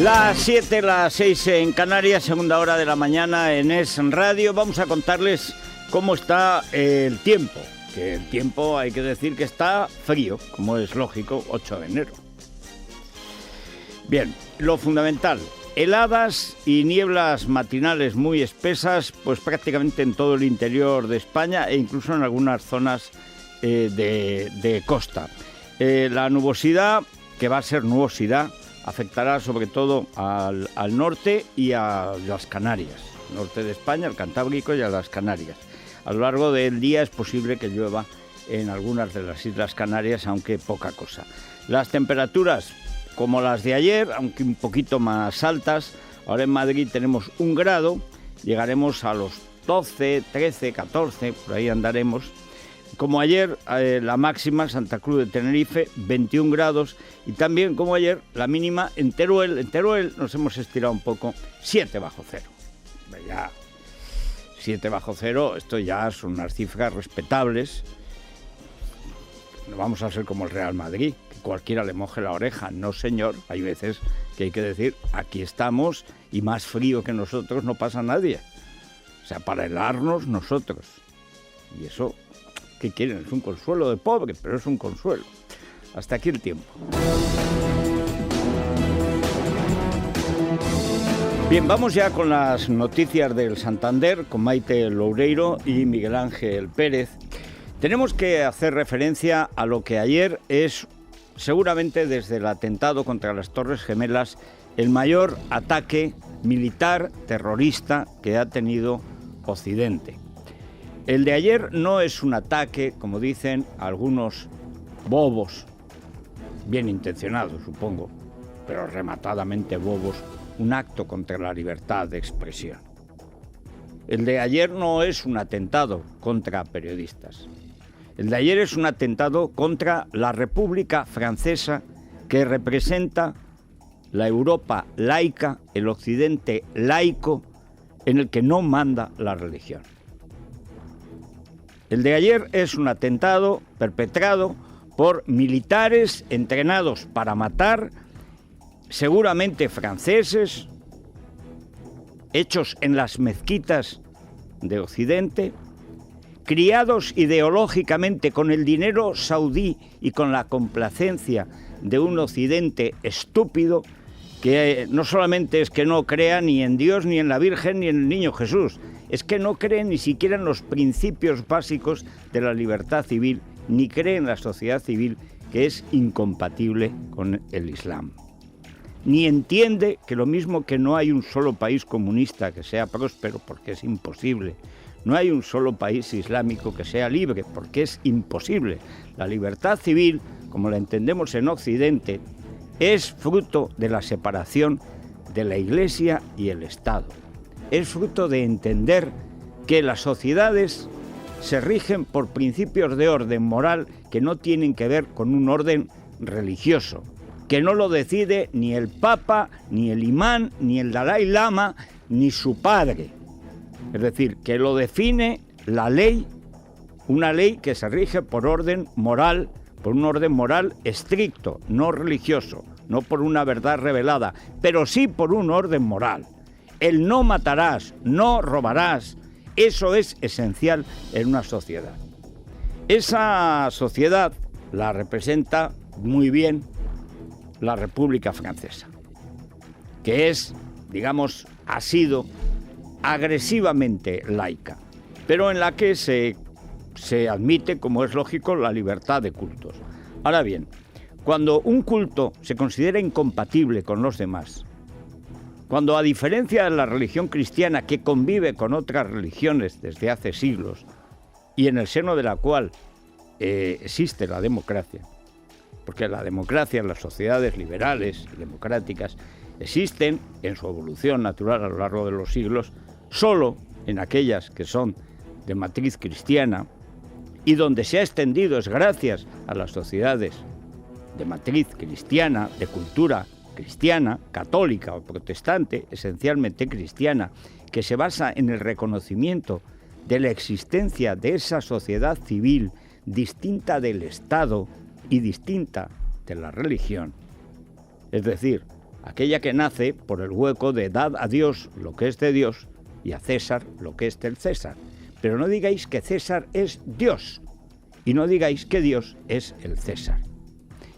Las 7, las 6 en Canarias, segunda hora de la mañana en Es Radio. Vamos a contarles cómo está el tiempo. Que el tiempo hay que decir que está frío, como es lógico, 8 de enero. Bien, lo fundamental, heladas y nieblas matinales muy espesas, pues prácticamente en todo el interior de España e incluso en algunas zonas de costa. La nubosidad, que va a ser nubosidad, afectará sobre todo al norte y a las Canarias, norte de España, al Cantábrico y a las Canarias. A lo largo del día es posible que llueva en algunas de las Islas Canarias, aunque poca cosa. Las temperaturas, como las de ayer, aunque un poquito más altas. Ahora en Madrid tenemos 1 grado, llegaremos a los 12, 13, 14, por ahí andaremos. Como ayer, la máxima, Santa Cruz de Tenerife, 21 grados. Y también, como ayer, la mínima en Teruel. En Teruel nos hemos estirado un poco, 7 bajo cero. Ya, 7 bajo cero, esto ya son unas cifras respetables. No vamos a ser como el Real Madrid, que cualquiera le moje la oreja. No, señor, hay veces que hay que decir, aquí estamos y más frío que nosotros no pasa nadie. O sea, para helarnos nosotros. Y eso... ¿qué quieren? Es un consuelo de pobre, pero es un consuelo. Hasta aquí el tiempo. Bien, vamos ya con las noticias del Santander, con Maite Loureiro y Miguel Ángel Pérez. Tenemos que hacer referencia a lo que ayer es, seguramente desde el atentado contra las Torres Gemelas, el mayor ataque militar terrorista que ha tenido Occidente. El de ayer no es un ataque, como dicen algunos bobos, bien intencionados supongo, pero rematadamente bobos, un acto contra la libertad de expresión. El de ayer no es un atentado contra periodistas. El de ayer es un atentado contra la República Francesa, que representa la Europa laica, el Occidente laico, en el que no manda la religión. El de ayer es un atentado perpetrado por militares entrenados para matar, seguramente franceses, hechos en las mezquitas de Occidente, criados ideológicamente con el dinero saudí y con la complacencia de un Occidente estúpido que no solamente es que no crea ni en Dios, ni en la Virgen, ni en el Niño Jesús, es que no cree ni siquiera en los principios básicos de la libertad civil, ni cree en la sociedad civil, que es incompatible con el Islam. Ni entiende que lo mismo que no hay un solo país comunista que sea próspero, porque es imposible, no hay un solo país islámico que sea libre, porque es imposible. La libertad civil, como la entendemos en Occidente, es fruto de la separación de la Iglesia y el Estado. Es fruto de entender que las sociedades se rigen por principios de orden moral que no tienen que ver con un orden religioso, que no lo decide ni el Papa, ni el imán, ni el Dalai Lama, ni su padre. Es decir, que lo define la ley, una ley que se rige por orden moral, por un orden moral estricto, no religioso, no por una verdad revelada, pero sí por un orden moral. El no matarás, no robarás, eso es esencial en una sociedad. Esa sociedad la representa muy bien la República Francesa, que es, digamos, ha sido agresivamente laica, pero en la que se admite, como es lógico, la libertad de cultos. Ahora bien, cuando un culto se considera incompatible con los demás, cuando a diferencia de la religión cristiana, que convive con otras religiones desde hace siglos y en el seno de la cual existe la democracia, porque la democracia en las sociedades liberales y democráticas existen en su evolución natural a lo largo de los siglos solo en aquellas que son de matriz cristiana, y donde se ha extendido es gracias a las sociedades de matriz cristiana, de cultura cristiana, católica o protestante, esencialmente cristiana, que se basa en el reconocimiento de la existencia de esa sociedad civil distinta del Estado y distinta de la religión. Es decir, aquella que nace por el hueco de dad a Dios lo que es de Dios y a César lo que es del César. Pero no digáis que César es Dios y no digáis que Dios es el César.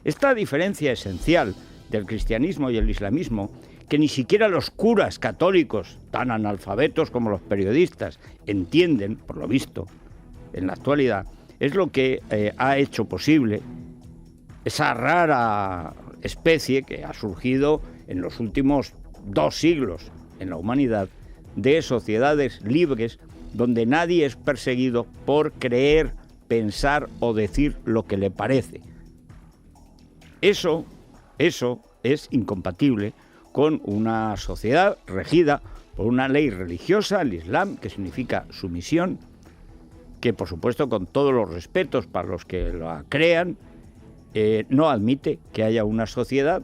Esta diferencia esencial del cristianismo y el islamismo, que ni siquiera los curas católicos, tan analfabetos como los periodistas, entienden, por lo visto, en la actualidad, es lo que ha hecho posible esa rara especie que ha surgido en los últimos 2 siglos en la humanidad, de sociedades libres donde nadie es perseguido por creer, pensar o decir lo que le parece. Eso es incompatible con una sociedad regida por una ley religiosa, el Islam, que significa sumisión, que por supuesto con todos los respetos para los que la crean, no admite que haya una sociedad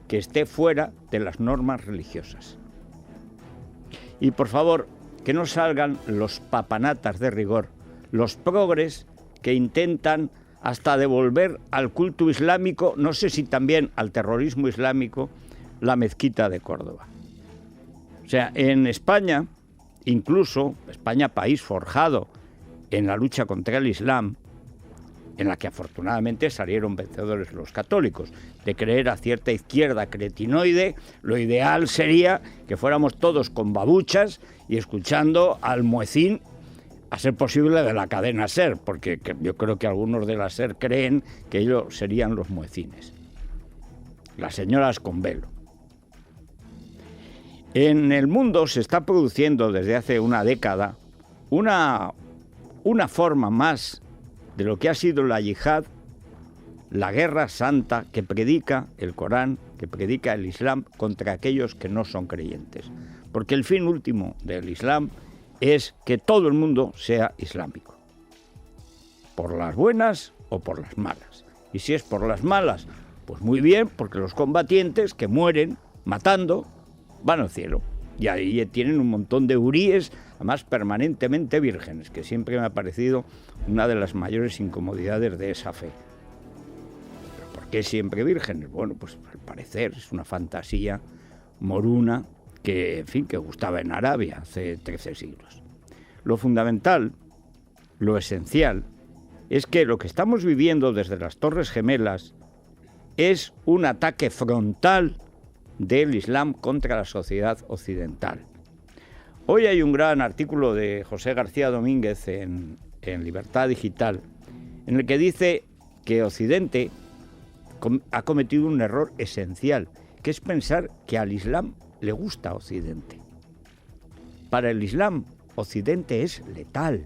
que esté fuera de las normas religiosas. Y por favor, que no salgan los papanatas de rigor, los progres que intentan hasta devolver al culto islámico, no sé si también al terrorismo islámico, la mezquita de Córdoba. O sea, en España, incluso, España país forjado en la lucha contra el Islam, en la que afortunadamente salieron vencedores los católicos, de creer a cierta izquierda cretinoide, lo ideal sería que fuéramos todos con babuchas y escuchando al muecín, a ser posible de la cadena SER, porque yo creo que algunos de la SER creen que ellos serían los muecines, las señoras con velo. En el mundo se está produciendo desde hace una década una forma más de lo que ha sido la yihad, la guerra santa que predica el Corán, que predica el Islam contra aquellos que no son creyentes. Porque el fin último del Islam es que todo el mundo sea islámico, por las buenas o por las malas. Y si es por las malas, pues muy bien, porque los combatientes que mueren matando van al cielo. Y ahí tienen un montón de huríes, además permanentemente vírgenes, que siempre me ha parecido una de las mayores incomodidades de esa fe. ¿Pero por qué siempre vírgenes? Bueno, pues al parecer es una fantasía moruna que, en fin, que gustaba en Arabia hace 13 siglos. Lo fundamental, lo esencial, es que lo que estamos viviendo desde las Torres Gemelas es un ataque frontal del Islam contra la sociedad occidental. Hoy hay un gran artículo de José García Domínguez en Libertad Digital, en el que dice que Occidente ha cometido un error esencial, que es pensar que al Islam le gusta Occidente. Para el Islam, Occidente es letal.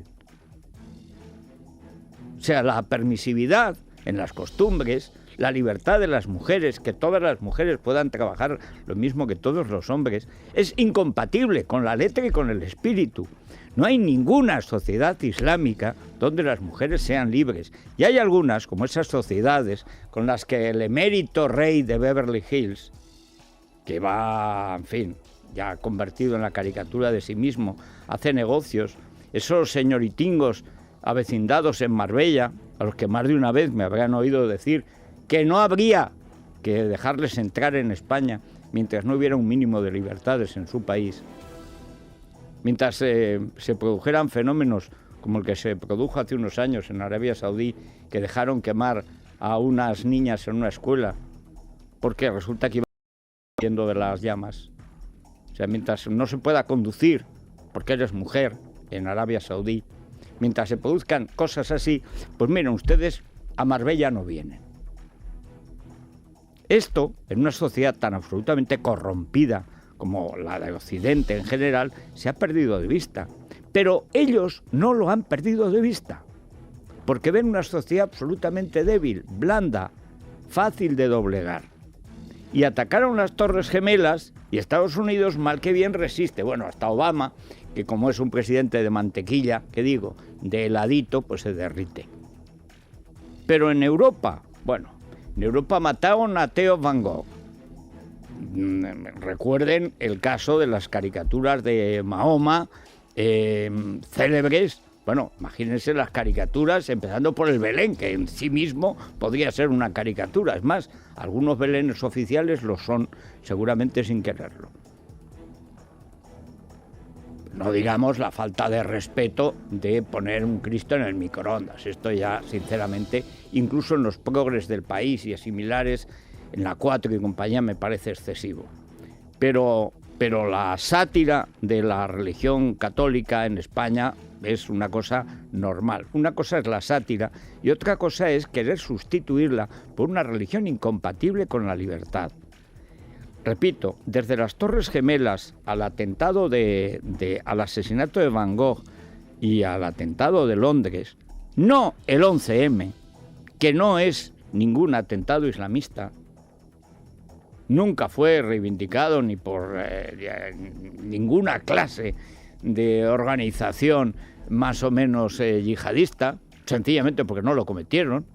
O sea, la permisividad en las costumbres, la libertad de las mujeres, que todas las mujeres puedan trabajar lo mismo que todos los hombres, es incompatible con la letra y con el espíritu. No hay ninguna sociedad islámica donde las mujeres sean libres. Y hay algunas, como esas sociedades con las que el emérito rey de Beverly Hills, que va, en fin, ya convertido en la caricatura de sí mismo, hace negocios, esos señoritingos avecindados en Marbella, a los que más de una vez me habrán oído decir que no habría que dejarles entrar en España mientras no hubiera un mínimo de libertades en su país, mientras se produjeran fenómenos como el que se produjo hace unos años en Arabia Saudí, que dejaron quemar a unas niñas en una escuela, porque resulta que iban huyendo de las llamas. O sea, mientras no se pueda conducir, porque eres mujer, en Arabia Saudí, mientras se produzcan cosas así, pues miren, ustedes a Marbella no vienen. Esto, en una sociedad tan absolutamente corrompida como la de Occidente en general, se ha perdido de vista. Pero ellos no lo han perdido de vista, porque ven una sociedad absolutamente débil, blanda, fácil de doblegar. Y atacaron las Torres Gemelas y Estados Unidos mal que bien resiste. Bueno, hasta Obama, que como es un presidente de mantequilla, que digo, de heladito, pues se derrite. Pero en Europa, bueno, en Europa mataron a Theo Van Gogh. Recuerden el caso de las caricaturas de Mahoma, célebres, Bueno, imagínense las caricaturas, empezando por el Belén, que en sí mismo podría ser una caricatura. Es más, algunos Belenes oficiales lo son, seguramente sin quererlo. No digamos la falta de respeto de poner un Cristo en el microondas. Esto ya, sinceramente, incluso en los progres del país y similares, en la 4 y compañía, me parece excesivo. Pero la sátira de la religión católica en España es una cosa normal. Una cosa es la sátira y otra cosa es querer sustituirla por una religión incompatible con la libertad. Repito, desde las Torres Gemelas al atentado al asesinato de Van Gogh y al atentado de Londres, no el 11M, que no es ningún atentado islamista, nunca fue reivindicado ni por ninguna clase de organización más o menos yihadista, sencillamente porque no lo cometieron.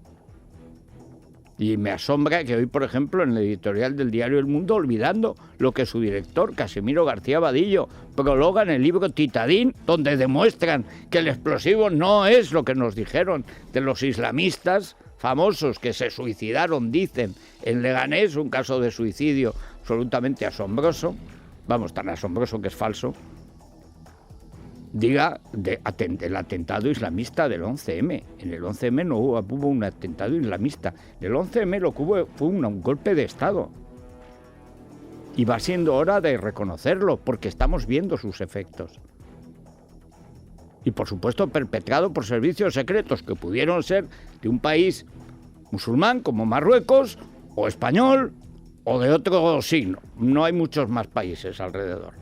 Y me asombra que hoy, por ejemplo, en el editorial del diario El Mundo, olvidando lo que su director, Casimiro García Vadillo, prologa en el libro Titadín, donde demuestran que el explosivo no es lo que nos dijeron de los islamistas famosos que se suicidaron, dicen, en Leganés, un caso de suicidio absolutamente asombroso, vamos, tan asombroso que es falso, diga del atentado islamista del 11M. En el 11M no hubo un atentado islamista. En el 11M lo que hubo fue un golpe de Estado. Y va siendo hora de reconocerlo, porque estamos viendo sus efectos. Y por supuesto perpetrado por servicios secretos que pudieron ser de un país musulmán como Marruecos, o español, o de otro signo. No hay muchos más países alrededor.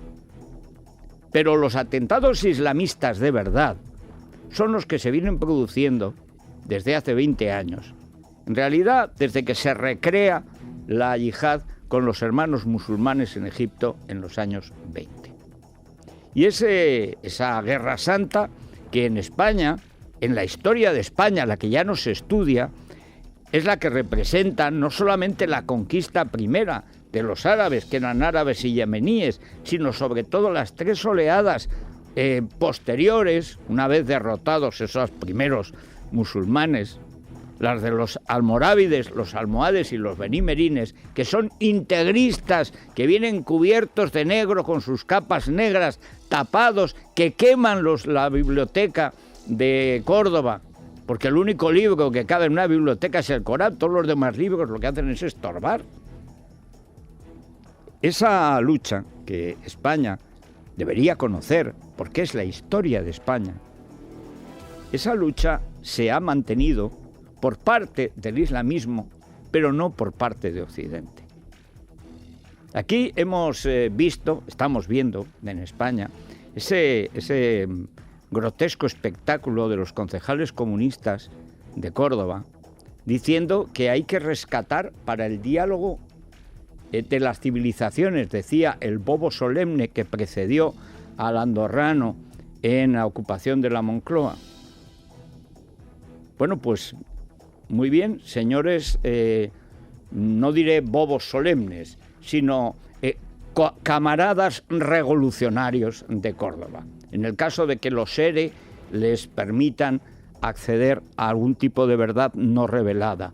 Pero los atentados islamistas de verdad son los que se vienen produciendo desde hace 20 años. En realidad, desde que se recrea la yihad con los hermanos musulmanes en Egipto en los años 20. Y esa guerra santa que en España, en la historia de España, la que ya no se estudia, es la que representa no solamente la conquista primera de los árabes, que eran árabes y yemeníes, sino sobre todo las 3 oleadas posteriores, una vez derrotados esos primeros musulmanes, las de los almorávides, los almohades y los benimerines, que son integristas, que vienen cubiertos de negro con sus capas negras, tapados, que queman la biblioteca de Córdoba, porque el único libro que cabe en una biblioteca es el Corán, todos los demás libros lo que hacen es estorbar. Esa lucha que España debería conocer, porque es la historia de España, esa lucha se ha mantenido por parte del islamismo, pero no por parte de Occidente. Aquí estamos viendo en España, ese grotesco espectáculo de los concejales comunistas de Córdoba, diciendo que hay que rescatar para el diálogo de las civilizaciones, decía el bobo solemne que precedió al andorrano en la ocupación de la Moncloa. Bueno, pues muy bien, señores, no diré bobos solemnes, sino camaradas revolucionarios de Córdoba. En el caso de que los ERE les permitan acceder a algún tipo de verdad no revelada,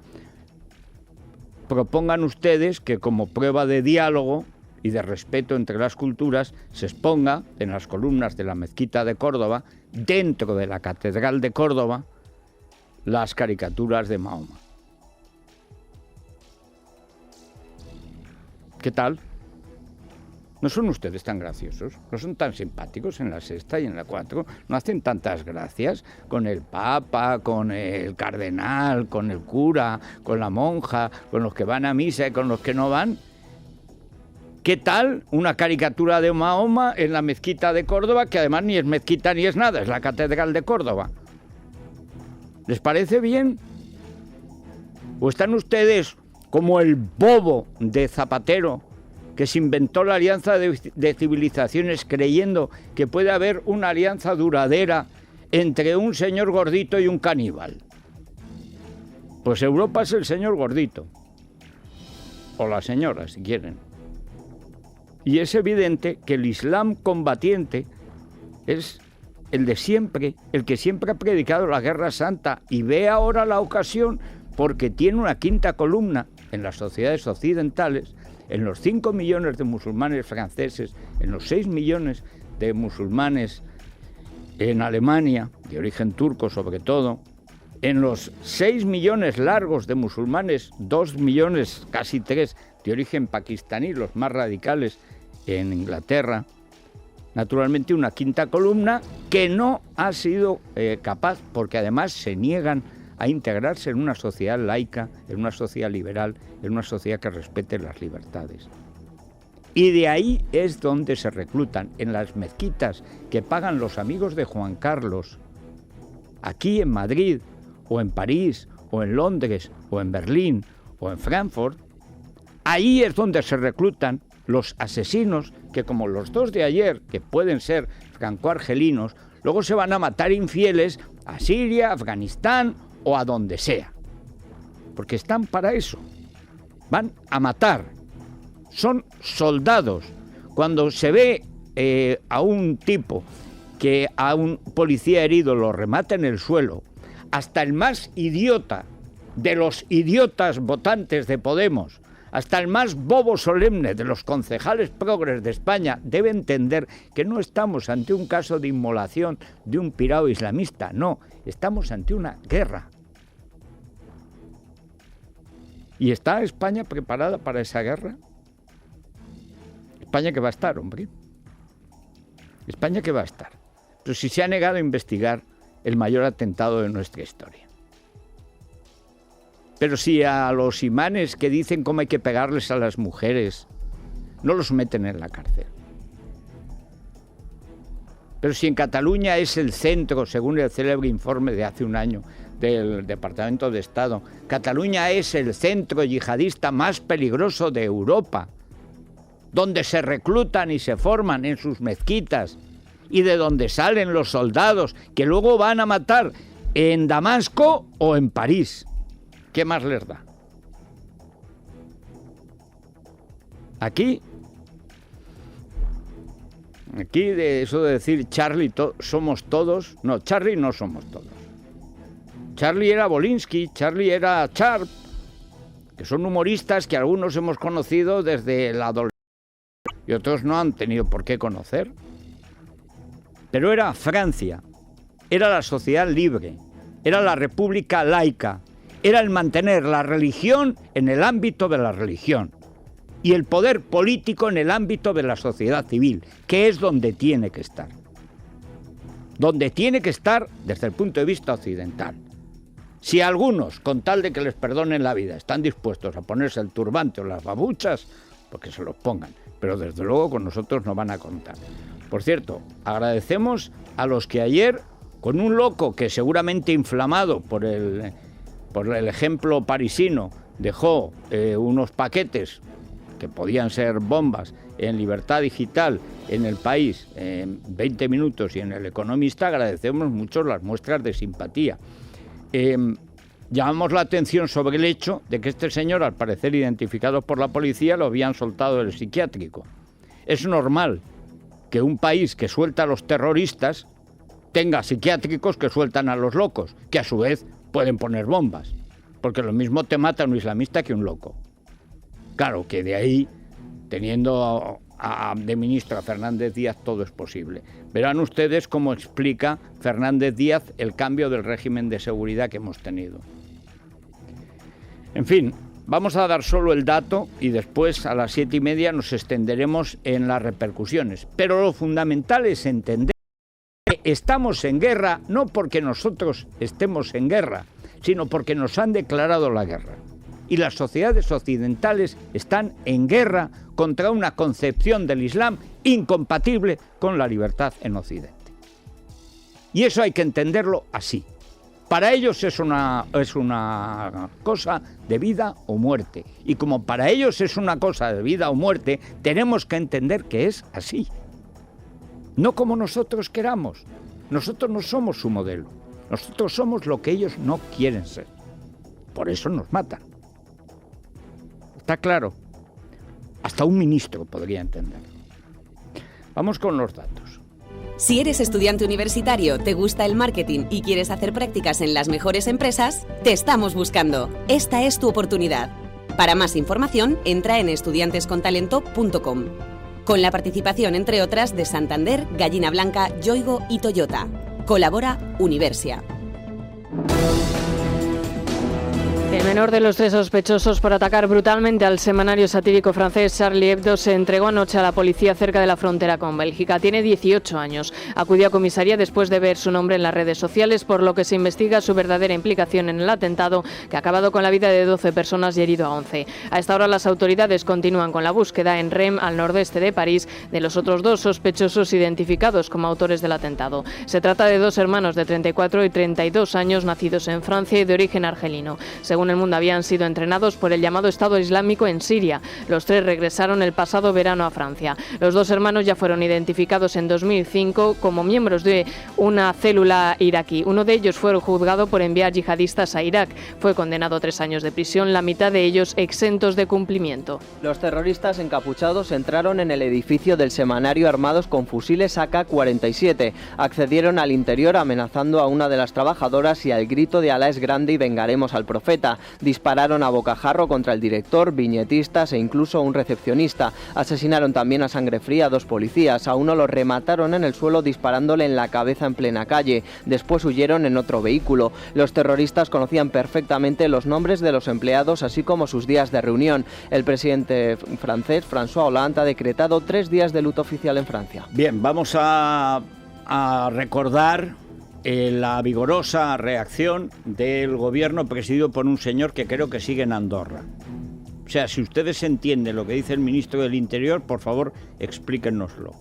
propongan ustedes que como prueba de diálogo y de respeto entre las culturas se exponga en las columnas de la Mezquita de Córdoba, dentro de la Catedral de Córdoba, las caricaturas de Mahoma. ¿Qué tal? ¿No son ustedes tan graciosos? ¿No son tan simpáticos en la sexta y en la 4? ¿No hacen tantas gracias con el Papa, con el cardenal, con el cura, con la monja, con los que van a misa y con los que no van? ¿Qué tal una caricatura de Mahoma en la Mezquita de Córdoba, que además ni es mezquita ni es nada, es la Catedral de Córdoba? ¿Les parece bien? ¿O están ustedes como el bobo de Zapatero, que se inventó la alianza de civilizaciones creyendo que puede haber una alianza duradera entre un señor gordito y un caníbal? Pues Europa es el señor gordito, o la señora, si quieren. Y es evidente que el Islam combatiente es el de siempre, el que siempre ha predicado la guerra santa y ve ahora la ocasión porque tiene una quinta columna en las sociedades occidentales, en los 5 millones de musulmanes franceses, en los 6 millones de musulmanes en Alemania, de origen turco sobre todo, en los 6 millones largos de musulmanes, 2 millones, casi 3, de origen pakistaní, los más radicales en Inglaterra. Naturalmente una quinta columna que no ha sido capaz, porque además se niegan a integrarse en una sociedad laica, en una sociedad liberal, en una sociedad que respete las libertades. Y de ahí es donde se reclutan, en las mezquitas que pagan los amigos de Juan Carlos, aquí en Madrid, o en París, o en Londres, o en Berlín, o en Frankfurt. Ahí es donde se reclutan los asesinos que, como los dos de ayer, que pueden ser franco-argelinos, luego se van a matar infieles a Siria, Afganistán o a donde sea. Porque están para eso. Van a matar. Son soldados. Cuando se ve a un tipo que a un policía herido lo remata en el suelo, hasta el más idiota de los idiotas votantes de Podemos, hasta el más bobo solemne de los concejales progres de España debe entender que no estamos ante un caso de inmolación de un pirao islamista, no, estamos ante una guerra. ¿Y está España preparada para esa guerra? España que va a estar, hombre. España que va a estar. Pero si se ha negado a investigar el mayor atentado de nuestra historia. Pero si a los imanes que dicen cómo hay que pegarles a las mujeres no los meten en la cárcel. Pero si en Cataluña es el centro, según el célebre informe de hace un año del Departamento de Estado, Cataluña es el centro yihadista más peligroso de Europa, donde se reclutan y se forman en sus mezquitas y de donde salen los soldados que luego van a matar en Damasco o en París. ¿Qué más les da? Aquí de eso de decir Charlie somos todos, no, Charlie no somos todos. Charlie era Bolinsky, Charlie era Charp, que son humoristas que algunos hemos conocido desde la adolescencia y otros no han tenido por qué conocer. Pero era Francia, era la sociedad libre, era la república laica, era el mantener la religión en el ámbito de la religión y el poder político en el ámbito de la sociedad civil, que es donde tiene que estar. Donde tiene que estar desde el punto de vista occidental. Si algunos, con tal de que les perdonen la vida, están dispuestos a ponerse el turbante o las babuchas, pues que se los pongan. Pero desde luego con nosotros no van a contar. Por cierto, agradecemos a los que ayer, con un loco que seguramente inflamado por el ejemplo parisino, dejó unos paquetes que podían ser bombas en Libertad Digital, en El País, en 20 minutos y en El Economista, agradecemos mucho las muestras de simpatía. Llamamos la atención sobre el hecho de que este señor, al parecer identificado por la policía, lo habían soltado del psiquiátrico. Es normal que un país que suelta a los terroristas tenga psiquiátricos que sueltan a los locos, que a su vez pueden poner bombas, porque lo mismo te mata un islamista que un loco. Claro que de ahí, teniendo de ministro a Fernández Díaz, todo es posible. Verán ustedes cómo explica Fernández Díaz el cambio del régimen de seguridad que hemos tenido. En fin, vamos a dar solo el dato y después a las 7:30 nos extenderemos en las repercusiones. Pero lo fundamental es entender que estamos en guerra no porque nosotros estemos en guerra, sino porque nos han declarado la guerra. Y las sociedades occidentales están en guerra contra una concepción del Islam incompatible con la libertad en Occidente. Y eso hay que entenderlo así. Para ellos es una cosa de vida o muerte. Y como para ellos es una cosa de vida o muerte, tenemos que entender que es así. No como nosotros queramos. Nosotros no somos su modelo. Nosotros somos lo que ellos no quieren ser. Por eso nos matan. ¿Está claro? Hasta un ministro podría entenderlo. Vamos con los datos. Si eres estudiante universitario, te gusta el marketing y quieres hacer prácticas en las mejores empresas, te estamos buscando. Esta es tu oportunidad. Para más información, entra en estudiantescontalento.com. Con la participación, entre otras, de Santander, Gallina Blanca, Yoigo y Toyota. Colabora Universia. El menor de los 3 sospechosos por atacar brutalmente al semanario satírico francés Charlie Hebdo se entregó anoche a la policía cerca de la frontera con Bélgica. Tiene 18 años. Acudió a comisaría después de ver su nombre en las redes sociales, por lo que se investiga su verdadera implicación en el atentado que ha acabado con la vida de 12 personas y herido a 11. A esta hora las autoridades continúan con la búsqueda en Rennes, al nordeste de París, de los otros 2 sospechosos identificados como autores del atentado. Se trata de 2 hermanos de 34 y 32 años nacidos en Francia y de origen argelino. Según El Mundo, habían sido entrenados por el llamado Estado Islámico en Siria. Los 3 regresaron el pasado verano a Francia. Los 2 hermanos ya fueron identificados en 2005 como miembros de una célula iraquí. Uno de ellos fue juzgado por enviar yihadistas a Irak. Fue condenado a 3 años de prisión, la mitad de ellos exentos de cumplimiento. Los terroristas encapuchados entraron en el edificio del semanario armados con fusiles AK-47. Accedieron al interior amenazando a una de las trabajadoras y al grito de Alá es grande y vengaremos al profeta. Dispararon a bocajarro contra el director, viñetistas e incluso un recepcionista. Asesinaron también a sangre fría a 2 policías. A uno lo remataron en el suelo disparándole en la cabeza en plena calle. Después huyeron en otro vehículo. Los terroristas conocían perfectamente los nombres de los empleados, así como sus días de reunión. El presidente francés, François Hollande, ha decretado 3 días de luto oficial en Francia. Bien, vamos a recordar la vigorosa reacción del gobierno presidido por un señor que creo que sigue en Andorra. O sea, si ustedes entienden lo que dice el ministro del Interior, por favor, explíquennoslo.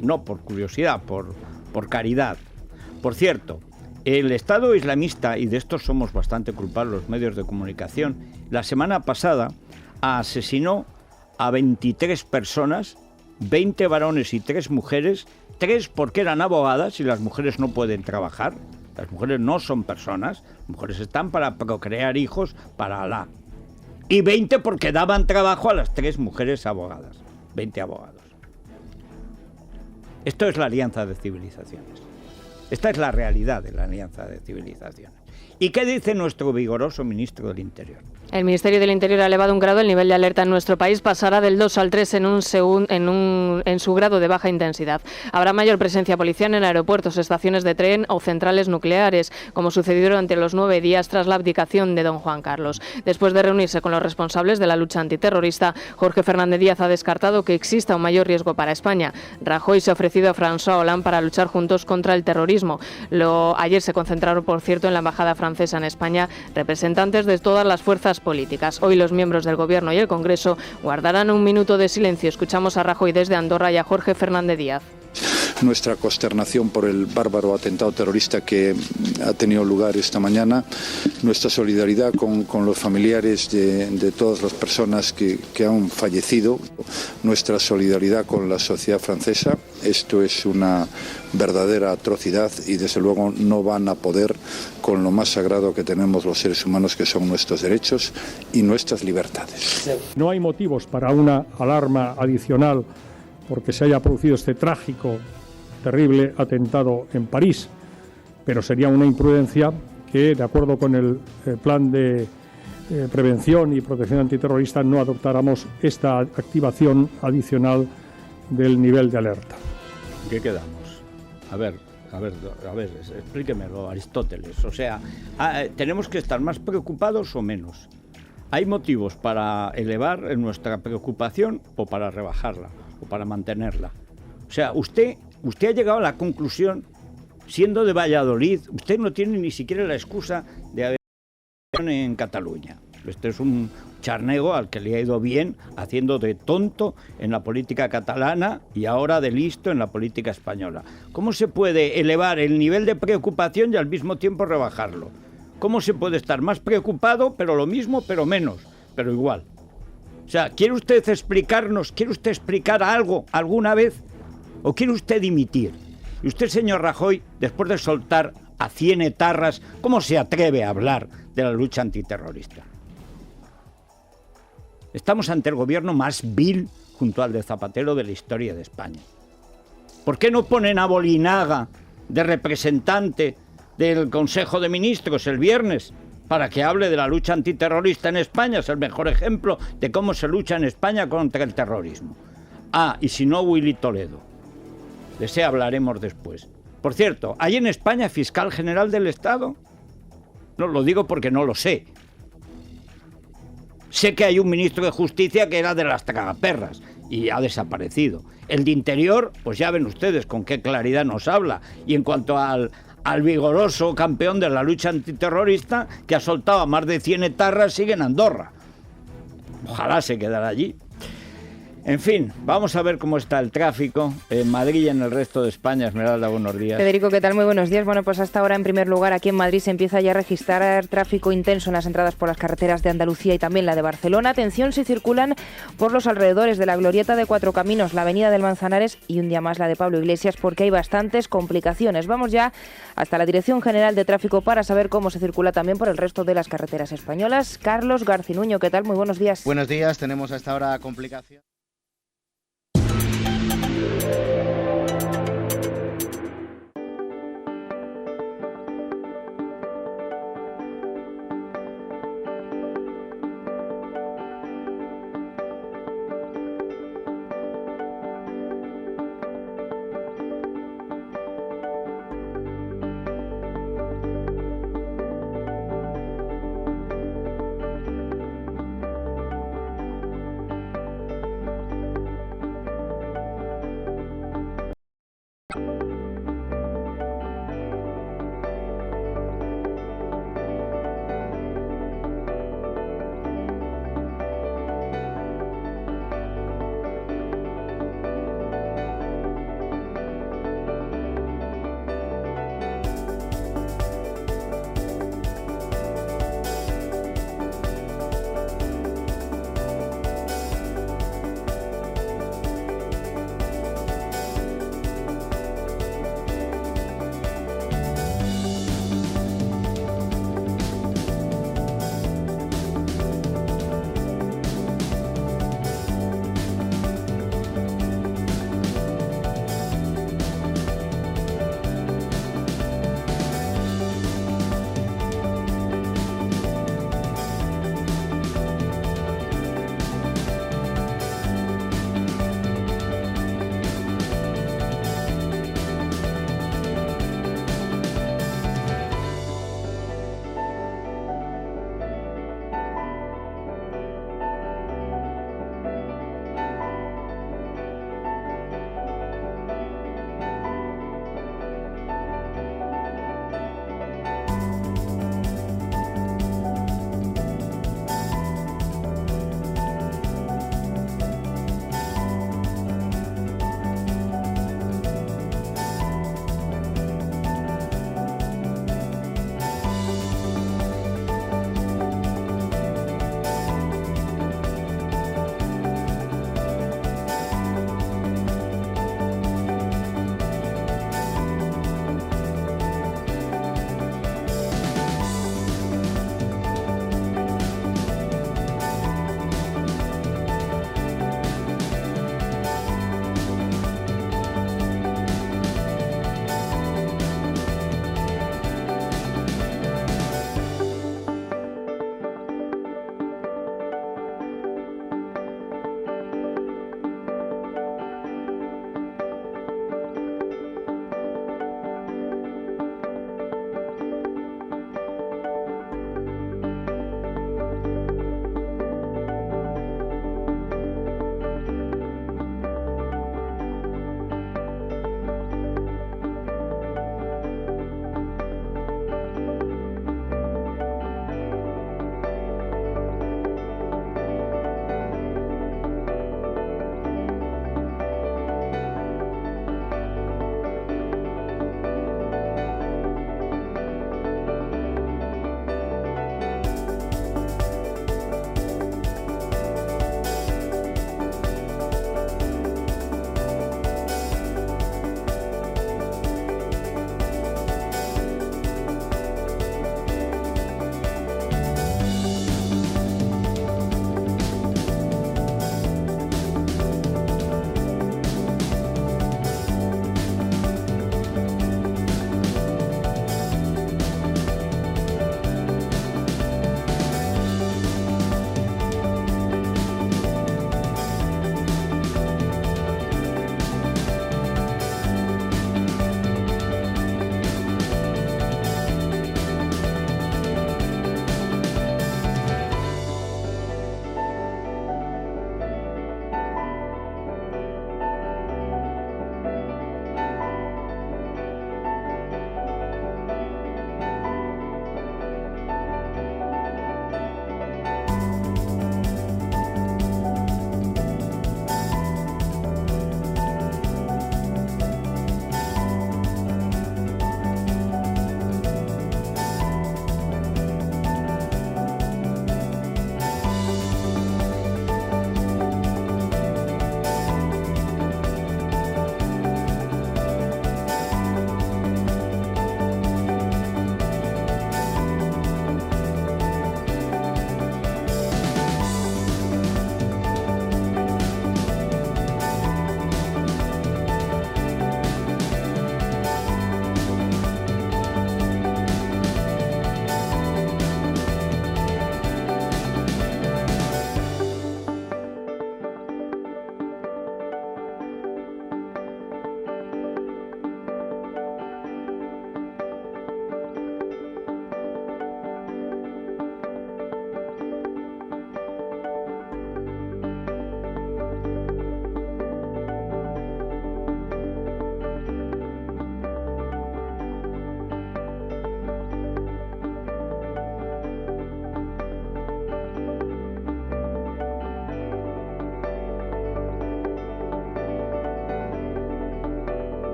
No por curiosidad, por caridad. Por cierto, el Estado islamista, y de esto somos bastante culpables los medios de comunicación, la semana pasada asesinó a 23 personas, 20 varones y 3 mujeres, 3 porque eran abogadas y las mujeres no pueden trabajar. Las mujeres no son personas, las mujeres están para procrear hijos para Alá. Y 20 porque daban trabajo a las 3 mujeres abogadas. 20 abogados. Esto es la alianza de civilizaciones. Esta es la realidad de la alianza de civilizaciones. ¿Y qué dice nuestro vigoroso ministro del Interior? El Ministerio del Interior ha elevado un grado el nivel de alerta en nuestro país, pasará del 2 al 3 en su grado de baja intensidad. Habrá mayor presencia policial en aeropuertos, estaciones de tren o centrales nucleares, como sucedió durante los 9 días tras la abdicación de don Juan Carlos. Después de reunirse con los responsables de la lucha antiterrorista, Jorge Fernández Díaz ha descartado que exista un mayor riesgo para España. Rajoy se ha ofrecido a François Hollande para luchar juntos contra el terrorismo. Ayer se concentraron, por cierto, en la embajada francesa en España representantes de todas las fuerzas políticas. Hoy los miembros del Gobierno y el Congreso guardarán un minuto de silencio. Escuchamos a Rajoy desde Andorra y a Jorge Fernández Díaz. Nuestra consternación por el bárbaro atentado terrorista que ha tenido lugar esta mañana, nuestra solidaridad con los familiares de todas las personas que han fallecido, nuestra solidaridad con la sociedad francesa. Esto es una verdadera atrocidad y desde luego no van a poder con lo más sagrado que tenemos los seres humanos, que son nuestros derechos y nuestras libertades. No hay motivos para una alarma adicional porque se haya producido este trágico, terrible atentado en París, pero sería una imprudencia que, de acuerdo con el plan de prevención y protección antiterrorista, no adoptáramos esta activación adicional del nivel de alerta. ¿Qué quedamos? A ver, explíquemelo, Aristóteles. O sea, ¿tenemos que estar más preocupados o menos? ¿Hay motivos para elevar nuestra preocupación o para rebajarla o para mantenerla? O sea, usted ha llegado a la conclusión, siendo de Valladolid, usted no tiene ni siquiera la excusa de haber en Cataluña. Este es un charnego al que le ha ido bien haciendo de tonto en la política catalana y ahora de listo en la política española. ¿Cómo se puede elevar el nivel de preocupación y al mismo tiempo rebajarlo? ¿Cómo se puede estar más preocupado, pero lo mismo, pero menos, pero igual? O sea, ¿quiere usted explicar algo alguna vez? ¿O quiere usted dimitir? Y usted, señor Rajoy, después de soltar a 100 etarras, ¿cómo se atreve a hablar de la lucha antiterrorista? Estamos ante el gobierno más vil, junto al de Zapatero, de la historia de España. ¿Por qué no ponen a Bolinaga de representante del Consejo de Ministros el viernes para que hable de la lucha antiterrorista en España? Es el mejor ejemplo de cómo se lucha en España contra el terrorismo. Y si no, Willy Toledo. De ese hablaremos después. Por cierto, ¿hay en España fiscal general del Estado? No lo digo porque no lo sé. Sé que hay un ministro de Justicia que era de las tragaperras y ha desaparecido. El de Interior, pues ya ven ustedes con qué claridad nos habla. Y en cuanto al vigoroso campeón de la lucha antiterrorista, que ha soltado a más de 100 etarras, sigue en Andorra. Ojalá se quedara allí. En fin, vamos a ver cómo está el tráfico en Madrid y en el resto de España. Esmeralda, buenos días. Federico, ¿qué tal? Muy buenos días. Bueno, pues hasta ahora, en primer lugar, aquí en Madrid se empieza ya a registrar tráfico intenso en las entradas por las carreteras de Andalucía y también la de Barcelona. Atención si circulan por los alrededores de la Glorieta de Cuatro Caminos, la Avenida del Manzanares y un día más la de Pablo Iglesias, porque hay bastantes complicaciones. Vamos ya hasta la Dirección General de Tráfico para saber cómo se circula también por el resto de las carreteras españolas. Carlos Garcinuño, ¿qué tal? Muy buenos días. Buenos días, tenemos hasta ahora complicaciones.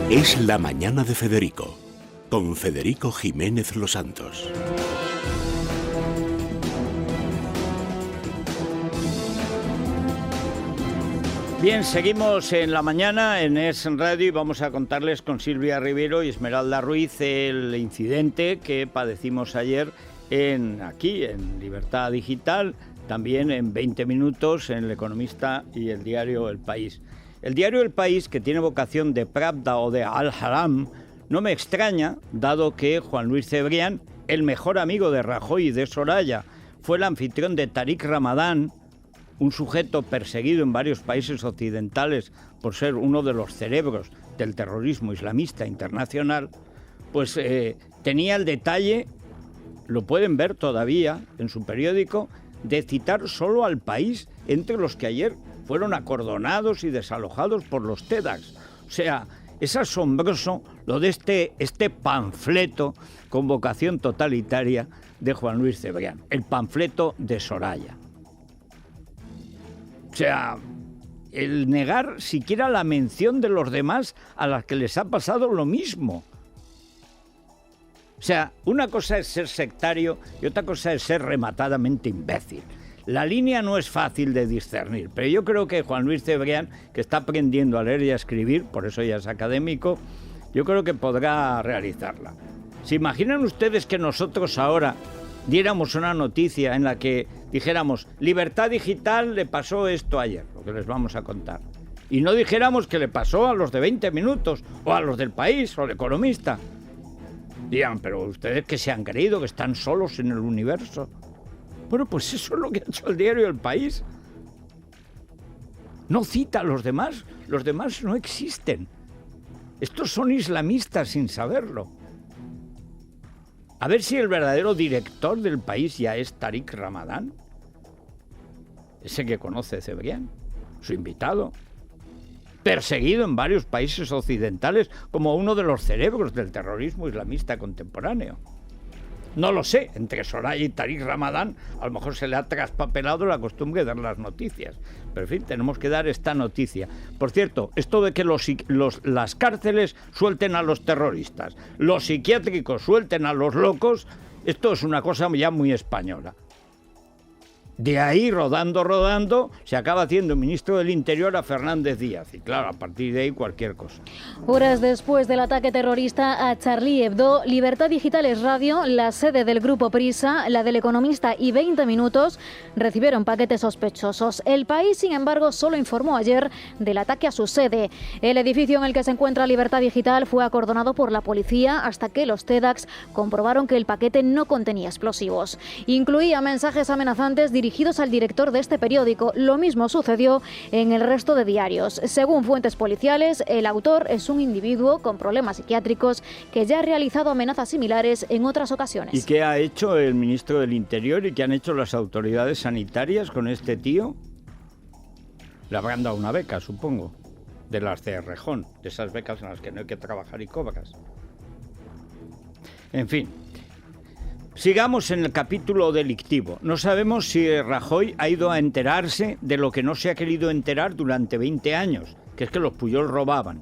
Es la mañana de Federico, con Federico Jiménez Los Santos. Bien, seguimos en la mañana en Es Radio y vamos a contarles con Silvia Rivero y Esmeralda Ruiz el incidente que padecimos ayer aquí en Libertad Digital, también en 20 minutos en El Economista y el diario El País. El diario El País, que tiene vocación de Pravda o de Al-Haram, no me extraña, dado que Juan Luis Cebrián, el mejor amigo de Rajoy y de Soraya, fue el anfitrión de Tariq Ramadán, un sujeto perseguido en varios países occidentales por ser uno de los cerebros del terrorismo islamista internacional, pues tenía el detalle, lo pueden ver todavía en su periódico, de citar solo al País entre los que ayer fueron acordonados y desalojados por los TEDx. O sea, es asombroso lo de este panfleto con vocación totalitaria de Juan Luis Cebrián, el panfleto de Soraya. O sea, el negar siquiera la mención de los demás a las que les ha pasado lo mismo. O sea, una cosa es ser sectario y otra cosa es ser rematadamente imbécil. La línea no es fácil de discernir, pero yo creo que Juan Luis Cebrián, que está aprendiendo a leer y a escribir, por eso ya es académico, yo creo que podrá realizarla. ¿Se imaginan ustedes que nosotros ahora diéramos una noticia en la que dijéramos Libertad Digital le pasó esto ayer, lo que les vamos a contar, y no dijéramos que le pasó a los de 20 minutos o a los del País o al Economista? Digan, pero ustedes que se han creído que están solos en el universo. Bueno, pues eso es lo que ha hecho el diario El País. No cita a los demás no existen. Estos son islamistas sin saberlo. A ver si el verdadero director del País ya es Tariq Ramadán, ese que conoce Cebrián, su invitado, perseguido en varios países occidentales como uno de los cerebros del terrorismo islamista contemporáneo. No lo sé, entre Soraya y Tariq Ramadán a lo mejor se le ha traspapelado la costumbre de dar las noticias. Pero en fin, tenemos que dar esta noticia. Por cierto, esto de que las cárceles suelten a los terroristas, los psiquiátricos suelten a los locos, esto es una cosa ya muy española. De ahí, rodando, se acaba haciendo ministro del Interior a Fernández Díaz. Y claro, a partir de ahí cualquier cosa. Horas después del ataque terrorista a Charlie Hebdo, Libertad Digital es Radio, la sede del Grupo Prisa, la del Economista y 20 Minutos recibieron paquetes sospechosos. El País, sin embargo, solo informó ayer del ataque a su sede. El edificio en el que se encuentra Libertad Digital fue acordonado por la policía hasta que los TEDx comprobaron que el paquete no contenía explosivos. Incluía mensajes amenazantes dirigidos al director de este periódico. Lo mismo sucedió en el resto de diarios. Según fuentes policiales, el autor es un individuo con problemas psiquiátricos que ya ha realizado amenazas similares en otras ocasiones. ¿Y qué ha hecho el ministro del Interior y qué han hecho las autoridades sanitarias con este tío? Le habrán dado una beca, supongo, de las de Rejón, de esas becas en las que no hay que trabajar y cobras. En fin. Sigamos en el capítulo delictivo. No sabemos si Rajoy ha ido a enterarse de lo que no se ha querido enterar durante 20 años, que es que los Pujol robaban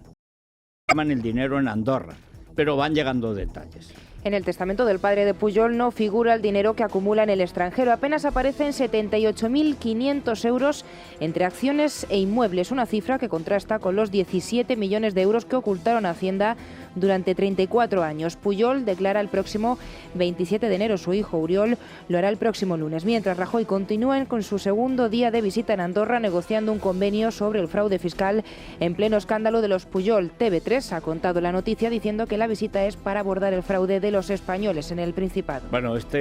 el dinero en Andorra, pero van llegando detalles. En el testamento del padre de Pujol no figura el dinero que acumula en el extranjero. Apenas aparecen 78.500 euros entre acciones e inmuebles, una cifra que contrasta con los 17 millones de euros que ocultaron a Hacienda durante 34 años. Pujol declara el próximo 27 de enero. Su hijo Oriol lo hará el próximo lunes. Mientras Rajoy continúa con su segundo día de visita en Andorra negociando un convenio sobre el fraude fiscal en pleno escándalo de los Pujol. TV3 ha contado la noticia diciendo que la visita es para abordar el fraude de los españoles en el Principado. Bueno, esta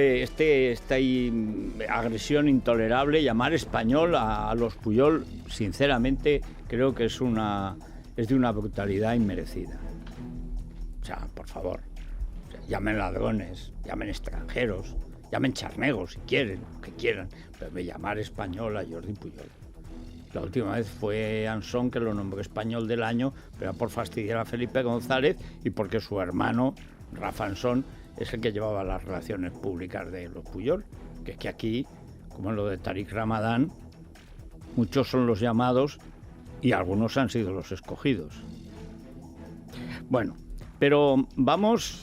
agresión intolerable, llamar español a los Pujol, sinceramente creo que es de una brutalidad inmerecida. O sea, por favor, llamen ladrones, llamen extranjeros, llamen charnegos si quieren, lo que quieran, pero llamar español a Jordi Pujol. La última vez fue Ansón, que lo nombró español del año, pero por fastidiar a Felipe González y porque su hermano, Rafa Ansón, es el que llevaba las relaciones públicas de los Pujol, que es que aquí, como en lo de Tariq Ramadán, muchos son los llamados y algunos han sido los escogidos. Bueno, pero vamos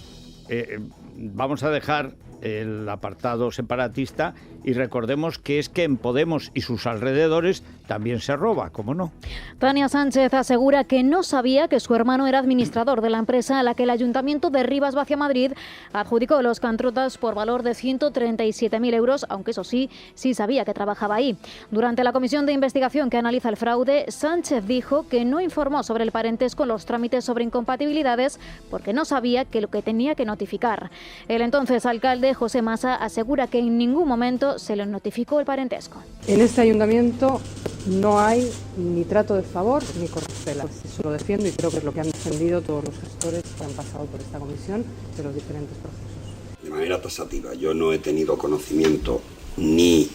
a dejar el apartado separatista y recordemos que es que en Podemos y sus alrededores también se roba, ¿cómo no? Tania Sánchez asegura que no sabía que su hermano era administrador de la empresa a la que el Ayuntamiento de Rivas Vacia Madrid adjudicó los contratos por valor de 137.000 euros, aunque eso sí sabía que trabajaba ahí. Durante la comisión de investigación que analiza el fraude, Sánchez dijo que no informó sobre el parentesco en los trámites sobre incompatibilidades porque no sabía que lo que tenía que notificar. El entonces alcalde José Masa asegura que en ningún momento se le notificó el parentesco. En este ayuntamiento no hay ni trato de favor ni corruptela. Eso lo defiendo y creo que es lo que han defendido todos los gestores que han pasado por esta comisión de los diferentes procesos. De manera taxativa, yo no he tenido conocimiento ni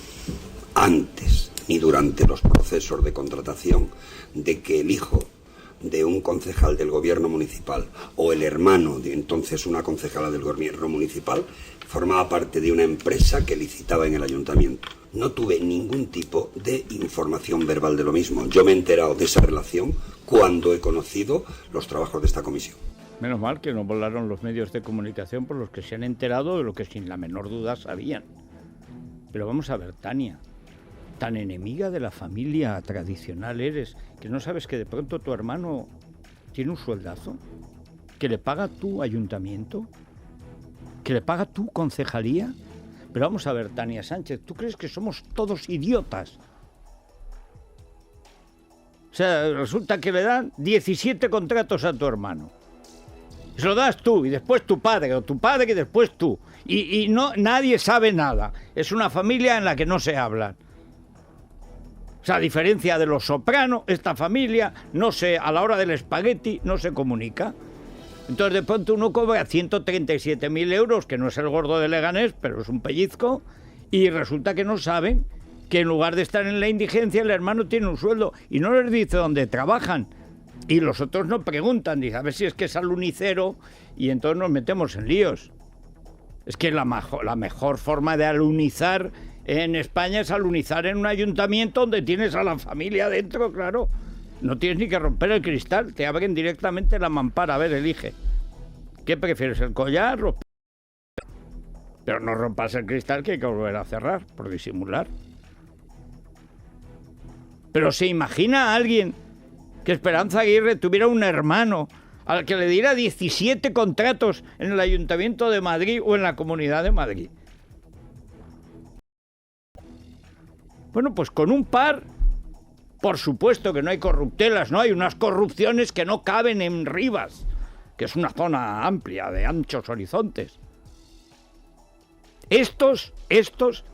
antes ni durante los procesos de contratación de que el hijo de un concejal del gobierno municipal o el hermano de entonces una concejala del gobierno municipal formaba parte de una empresa que licitaba en el ayuntamiento. No tuve ningún tipo de información verbal de lo mismo. Yo me he enterado de esa relación cuando he conocido los trabajos de esta comisión. Menos mal que no volaron los medios de comunicación por los que se han enterado de lo que sin la menor duda sabían. Pero vamos a ver, Tania, tan enemiga de la familia tradicional eres, que no sabes que de pronto tu hermano tiene un sueldazo, que le paga tu ayuntamiento, que le paga tu concejalía. Pero vamos a ver, Tania Sánchez, ¿tú crees que somos todos idiotas? O sea, resulta que le dan 17 contratos a tu hermano. Se lo das tú, y después tu padre, o tu padre y después tú. Y no, nadie sabe nada. Es una familia en la que no se hablan. O sea, a diferencia de los Soprano, esta familia a la hora del espagueti no se comunica. Entonces de pronto uno cobra 137.000 euros, que no es el gordo de Leganés, pero es un pellizco, y resulta que no saben que en lugar de estar en la indigencia el hermano tiene un sueldo y no les dice dónde trabajan. Y los otros no preguntan, dicen, a ver si es que es alunicero, y entonces nos metemos en líos. Es que la mejor forma de alunizar en España es alunizar en un ayuntamiento donde tienes a la familia dentro, claro. No tienes ni que romper el cristal, te abren directamente la mampara. A ver, elige. ¿Qué prefieres, el collar? Pero no rompas el cristal, que hay que volver a cerrar, por disimular. Pero ¿se imagina a alguien que Esperanza Aguirre tuviera un hermano al que le diera 17 contratos en el Ayuntamiento de Madrid o en la Comunidad de Madrid? Bueno, pues con un par, por supuesto que no hay corruptelas, ¿no? Hay unas corrupciones que no caben en Rivas, que es una zona amplia, de anchos horizontes. Estos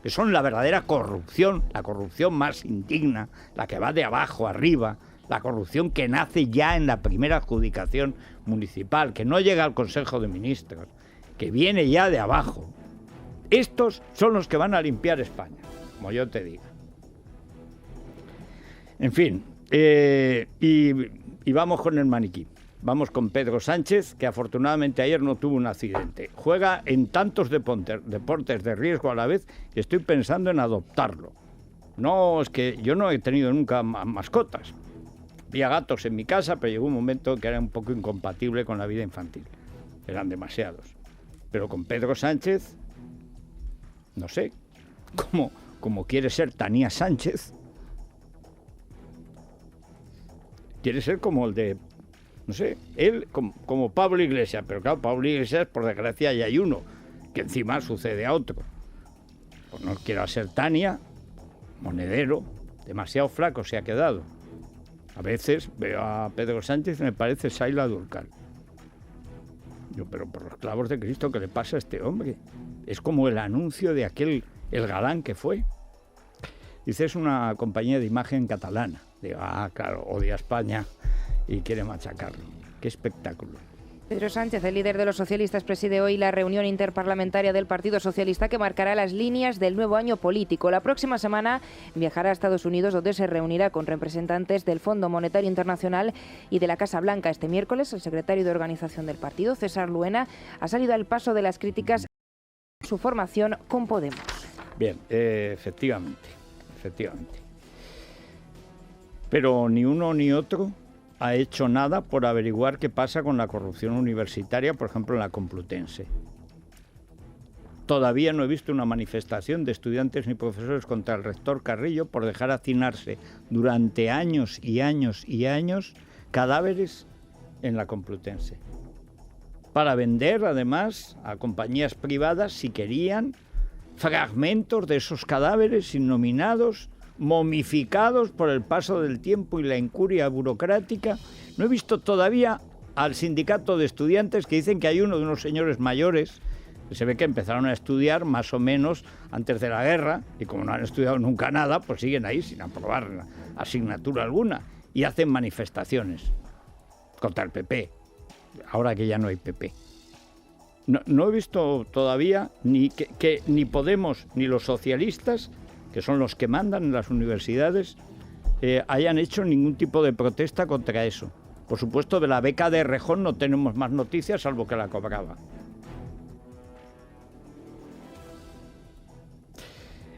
que son la verdadera corrupción, la corrupción más indigna, la que va de abajo arriba, la corrupción que nace ya en la primera adjudicación municipal, que no llega al Consejo de Ministros, que viene ya de abajo. Estos son los que van a limpiar España, como yo te diga. En fin, y vamos con el maniquí. Vamos con Pedro Sánchez, que afortunadamente ayer no tuvo un accidente. Juega en tantos deportes de riesgo a la vez que estoy pensando en adoptarlo. No, es que yo no he tenido nunca mascotas. Había gatos en mi casa, pero llegó un momento que era un poco incompatible con la vida infantil. Eran demasiados. Pero con Pedro Sánchez, no sé, como quiere ser Tania Sánchez, quiere ser como el de, no sé, él como Pablo Iglesias, pero claro, Pablo Iglesias, por desgracia, ya hay uno, que encima sucede a otro. Pues no quiero ser Tania, monedero, demasiado flaco se ha quedado. A veces veo a Pedro Sánchez y me parece Saila Durcal. Yo, pero por los clavos de Cristo, ¿qué le pasa a este hombre? Es como el anuncio de aquel, el galán que fue. Dice, es una compañía de imagen catalana. Digo, claro, odia a España y quiere machacarlo. ¡Qué espectáculo! Pedro Sánchez, el líder de los socialistas, preside hoy la reunión interparlamentaria del Partido Socialista que marcará las líneas del nuevo año político. La próxima semana viajará a Estados Unidos, donde se reunirá con representantes del Fondo Monetario Internacional y de la Casa Blanca. Este miércoles, el secretario de organización del partido, César Luena, ha salido al paso de las críticas a su formación con Podemos. Bien, efectivamente. Pero ni uno ni otro ha hecho nada por averiguar qué pasa con la corrupción universitaria, por ejemplo, en la Complutense. Todavía no he visto una manifestación de estudiantes ni profesores contra el rector Carrillo por dejar hacinarse durante años y años y años cadáveres en la Complutense. Para vender, además, a compañías privadas, si querían, fragmentos de esos cadáveres innominados, momificados por el paso del tiempo y la incuria burocrática. No he visto todavía al sindicato de estudiantes que dicen que hay uno de unos señores mayores que se ve que empezaron a estudiar más o menos antes de la guerra y como no han estudiado nunca nada, pues siguen ahí sin aprobar asignatura alguna y hacen manifestaciones contra el PP, ahora que ya no hay PP. No he visto todavía ni que ni Podemos ni los socialistas, que son los que mandan en las universidades, hayan hecho ningún tipo de protesta contra eso. Por supuesto, de la beca de Rejón no tenemos más noticias, salvo que la cobraba.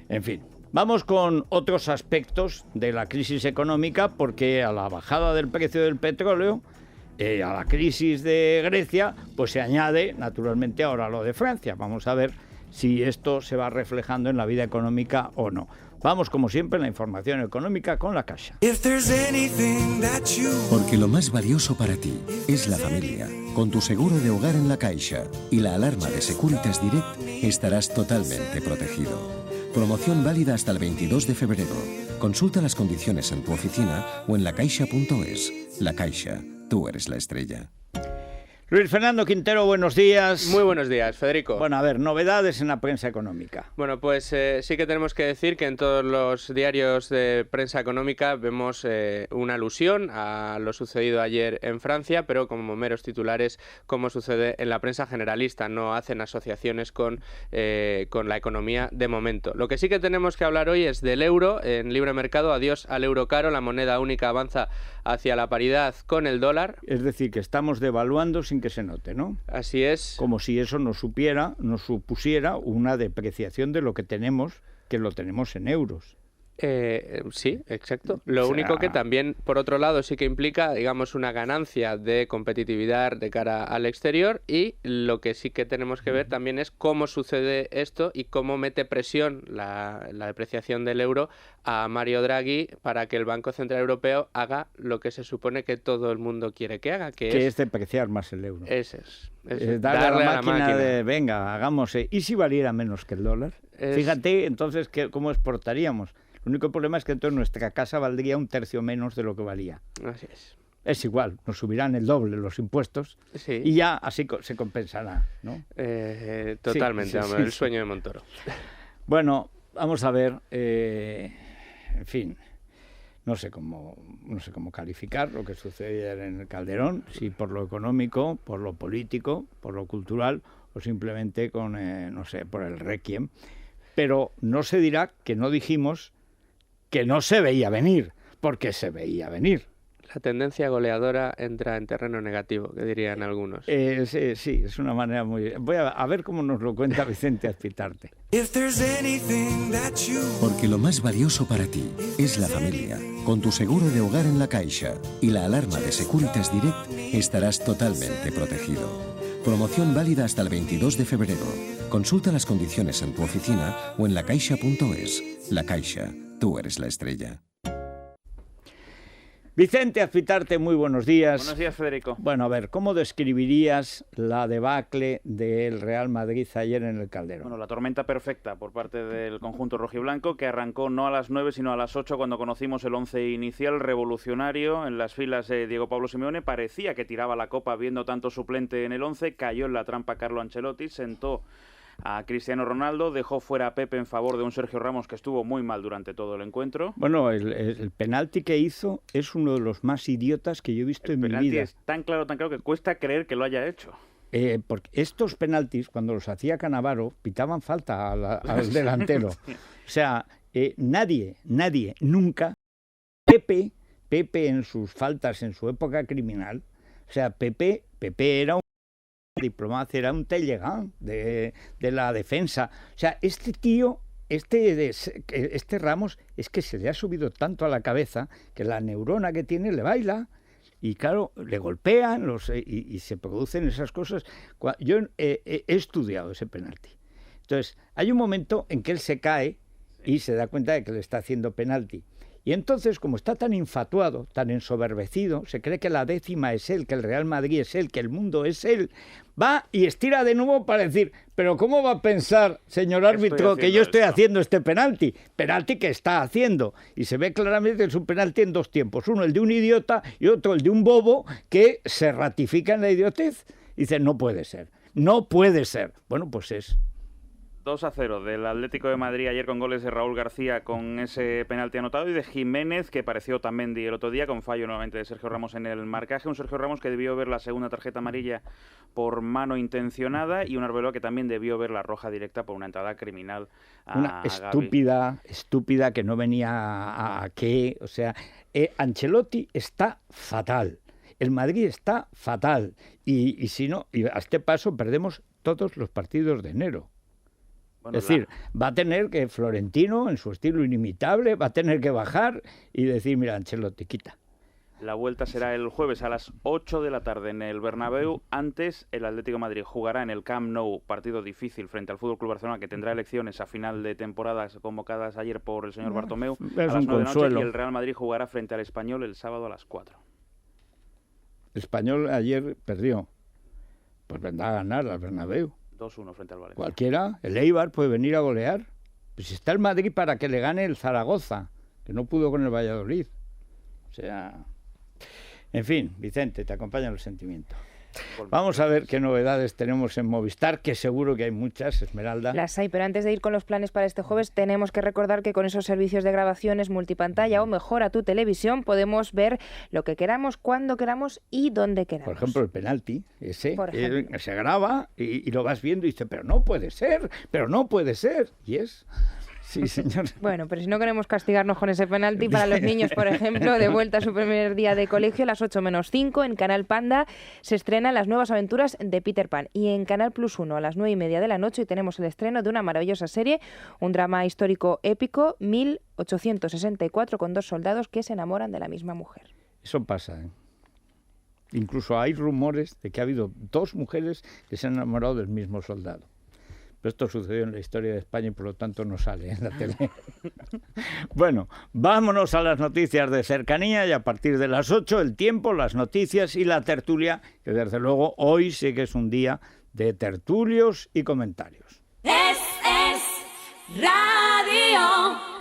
En fin, vamos con otros aspectos de la crisis económica, porque a la bajada del precio del petróleo, a la crisis de Grecia, pues se añade, naturalmente, ahora lo de Francia. Vamos a ver si esto se va reflejando en la vida económica o no. Vamos, como siempre, en la información económica con La Caixa. Porque lo más valioso para ti es la familia. Con tu seguro de hogar en La Caixa y la alarma de Securitas Direct estarás totalmente protegido. Promoción válida hasta el 22 de febrero. Consulta las condiciones en tu oficina o en lacaixa.es. La Caixa, tú eres la estrella. Luis Fernando Quintero, buenos días. Muy buenos días, Federico. Bueno, a ver, novedades en la prensa económica. Bueno, pues sí que tenemos que decir que en todos los diarios de prensa económica vemos una alusión a lo sucedido ayer en Francia, pero como meros titulares, como sucede en la prensa generalista. No hacen asociaciones con la economía de momento. Lo que sí que tenemos que hablar hoy es del euro en libre mercado. Adiós al euro caro, la moneda única avanza hacia la paridad con el dólar. Es decir, que estamos devaluando sin que se note, ¿no? Así es. Como si eso nos supusiera una depreciación de lo que tenemos, que lo tenemos en euros. Sí, exacto. Lo único que también, por otro lado, sí que implica, digamos, una ganancia de competitividad de cara al exterior, y lo que sí que tenemos que ver también es cómo sucede esto y cómo mete presión la depreciación del euro a Mario Draghi para que el Banco Central Europeo haga lo que se supone que todo el mundo quiere que haga, que es depreciar más el euro. Ese es. Darle a la máquina de, venga, hagamos. ¿Y si valiera menos que el dólar? Fíjate, entonces, ¿cómo exportaríamos? El único problema es que entonces nuestra casa valdría un tercio menos de lo que valía. Así es. Es igual, nos subirán el doble los impuestos, sí, y ya así se compensará, ¿no? Totalmente, sí, el sueño de Montoro. Bueno, vamos a ver, en fin, no sé cómo calificar lo que sucede en el Calderón, si por lo económico, por lo político, por lo cultural, o simplemente con, por el requiem. Pero no se dirá que no dijimos que no se veía venir, porque se veía venir. La tendencia goleadora entra en terreno negativo, que dirían algunos. Sí, es una manera muy... Voy a ver cómo nos lo cuenta Vicente Azpitarte. Porque lo más valioso para ti es la familia. Con tu seguro de hogar en La Caixa y la alarma de Securitas Direct estarás totalmente protegido. Promoción válida hasta el 22 de febrero. Consulta las condiciones en tu oficina o en lacaixa.es. La Caixa, tú eres la estrella. Vicente Azpitarte, muy buenos días. Buenos días, Federico. Bueno, a ver, ¿cómo describirías la debacle del Real Madrid ayer en el Calderón? Bueno, la tormenta perfecta por parte del conjunto rojiblanco, que arrancó no a las 9 sino a las 8 cuando conocimos el once inicial revolucionario en las filas de Diego Pablo Simeone. Parecía que tiraba la copa viendo tanto suplente en el once, cayó en la trampa Carlo Ancelotti, sentó a Cristiano Ronaldo, dejó fuera a Pepe en favor de un Sergio Ramos que estuvo muy mal durante todo el encuentro. Bueno, el penalti que hizo es uno de los más idiotas que yo he visto en mi vida. El penalti es tan claro que cuesta creer que lo haya hecho. Porque estos penaltis, cuando los hacía Cannavaro, pitaban falta al delantero. O sea, nadie, nunca... Pepe en sus faltas, en su época criminal, o sea, Pepe era un diplomacia, era un Tellegán de la defensa. O sea, este tío, este Ramos, es que se le ha subido tanto a la cabeza que la neurona que tiene le baila. Y claro, le golpean y se producen esas cosas. Yo he estudiado ese penalti. Entonces, hay un momento en que él se cae y se da cuenta de que le está haciendo penalti. Y entonces, como está tan infatuado, tan ensoberbecido, se cree que la décima es él, que el Real Madrid es él, que el mundo es él, va y estira de nuevo para decir, pero ¿cómo va a pensar, señor árbitro, que yo estoy haciendo este penalti? Penalti que está haciendo. Y se ve claramente que es un penalti en dos tiempos. Uno el de un idiota y otro el de un bobo que se ratifica en la idiotez. Y dice, no puede ser, no puede ser. Bueno, pues es... 2-0 del Atlético de Madrid ayer con goles de Raúl García con ese penalti anotado y de Jiménez, que pareció también el otro día con fallo nuevamente de Sergio Ramos en el marcaje. Un Sergio Ramos que debió ver la segunda tarjeta amarilla por mano intencionada y un Arbeloa que también debió ver la roja directa por una entrada criminal a una estúpida que no venía a qué. O sea, Ancelotti está fatal. El Madrid está fatal. Y si no, y a este paso perdemos todos los partidos de enero. Bueno, es decir, va a tener que Florentino, en su estilo inimitable, va a tener que bajar y decir, mira, Ancelotti, quita. La vuelta será el jueves a las 8 de la tarde en el Bernabéu. Antes, el Atlético de Madrid jugará en el Camp Nou, partido difícil frente al FC Barcelona, que tendrá elecciones a final de temporada convocadas ayer por el señor Bartomeu a las 9 de la noche, y el Real Madrid jugará frente al Español el sábado a las 4. El Español ayer perdió. Pues vendrá a ganar al Bernabéu. 2-1 frente al Valencia. Cualquiera, el Eibar puede venir a golear. Pues está el Madrid para que le gane el Zaragoza, que no pudo con el Valladolid. O sea, en fin, Vicente, te acompañan los sentimientos. Vamos a ver qué novedades tenemos en Movistar, que seguro que hay muchas, Esmeralda. Las hay, pero antes de ir con los planes para este jueves, tenemos que recordar que con esos servicios de grabaciones multipantalla o Mejora tu televisión podemos ver lo que queramos, cuando queramos y donde queramos. Por ejemplo, el penalti, ese, se graba y lo vas viendo y dices, pero no puede ser, y es... Sí, señor. Bueno, pero si no queremos castigarnos con ese penalti, para los niños, por ejemplo, de vuelta a su primer día de colegio, a las 8:05 en Canal Panda se estrenan las nuevas aventuras de Peter Pan. Y en Canal Plus 1 a las 9:30 de la noche tenemos el estreno de una maravillosa serie, un drama histórico épico, 1864, con dos soldados que se enamoran de la misma mujer. Eso pasa, ¿eh? Incluso hay rumores de que ha habido dos mujeres que se han enamorado del mismo soldado. Pero esto sucedió en la historia de España y por lo tanto no sale en la tele. Bueno, vámonos a las noticias de cercanía y a partir de las 8 el tiempo, las noticias y la tertulia, que desde luego hoy sí que es un día de tertulios y comentarios. Es Radio.